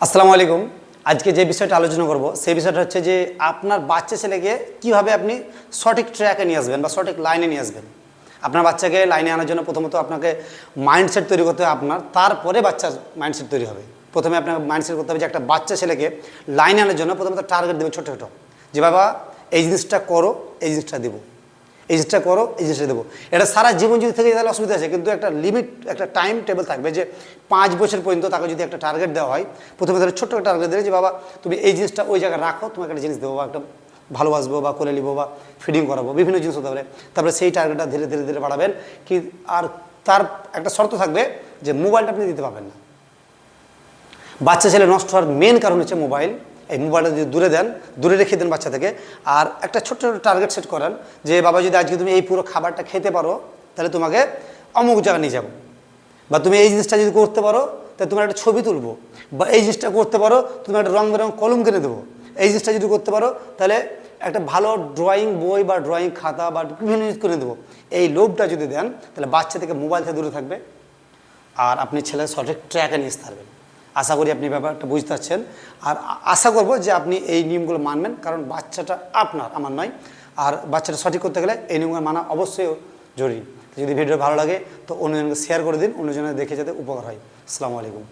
আসসালামু আলাইকুম। আজকে যে বিষয়টা আলোচনা করব সেই বিষয়টা হচ্ছে যে আপনার বাচ্চা ছেলেকে কিভাবে আপনি সঠিক ট্র্যাকে নিয়ে আসবেন বা সঠিক লাইনে নিয়ে আসবেন। আপনার বাচ্চাকে লাইনে আনার জন্য প্রথমত আপনাকে মাইন্ডসেট তৈরি করতে হবে আপনার, তারপরে বাচ্চার মাইন্ডসেট তৈরি হবে। প্রথমে আপনাকে মাইন্ডসেট করতে হবে যে একটা বাচ্চা ছেলেকে লাইনে আনার জন্য প্রথমত টার্গেট দেবেন ছোটো ছোটো, যে বাবা এই জিনিসটা করো, এই জিনিসটা দেবো, এই জিনিসটা করো, এই জিনিসটা দেবো। এটা সারা জীবন যদি থেকে তাহলে অসুবিধা আছে, কিন্তু একটা লিমিট, একটা টাইম টেবিল থাকবে যে 5 বছর পর্যন্ত তাকে যদি একটা টার্গেট দেওয়া হয়, প্রথমে তাহলে ছোট্ট একটা টার্গেট দেবে যে বাবা তুমি এই জিনিসটা ওই জায়গায় রাখো, তোমাকে একটা জিনিস দেবো বা একটা ভালোবাসবো বা কোলে নিবো বা ফিডিং করাবো, বিভিন্ন জিনিস হতে পারে। তারপরে সেই টার্গেটটা ধীরে ধীরে ধীরে বাড়াবেন কি। আর তার একটা শর্ত থাকবে যে মোবাইলটা আপনি দিতে পারবেন না। বাচ্চা ছেলে নষ্ট হওয়ার মেন কারণ হচ্ছে মোবাইল। এই মোবাইলটা যদি দূরে দেন, দূরে রেখে দেন বাচ্চা থেকে, আর একটা ছোট্ট ছোটো টার্গেট সেট করেন যে বাবা যদি আজকে তুমি এই পুরো খাবারটা খেতে পারো তাহলে তোমাকে অমুক জায়গা নিয়ে যাবো, বা তুমি এই জিনিসটা যদি করতে পারো তাহলে তোমার একটা ছবি তুলবো, বা এই জিনিসটা করতে পারো তুমি একটা রং বেরং কলম কিনে দেবো, এই জিনিসটা যদি করতে পারো তাহলে একটা ভালো ড্রয়িং বই বা ড্রয়িং খাতা বা বিভিন্ন জিনিস কিনে দেবো। এই লোভটা যদি দেন তাহলে বাচ্চা থেকে মোবাইল থেকে দূরে থাকবে আর আপনি ছেলের সঠিক ট্র্যাকে নিয়ে আসতে পারবেন। আশা করি আপনি ব্যাপারটা বুঝতে পারছেন, আর আশা করব যে আপনি এই নিয়মগুলো মানবেন, কারণ বাচ্চাটা আপনার, আমার নয়। আর বাচ্চাটা সঠিক করতে গেলে এই নিয়মগুলো মানা অবশ্যই জরুরি। যদি ভিডিও ভালো লাগে তো অন্যজনকে শেয়ার করে দিন, অন্যজনের দেখে যাতে উপকার হয়। আসসালামু আলাইকুম।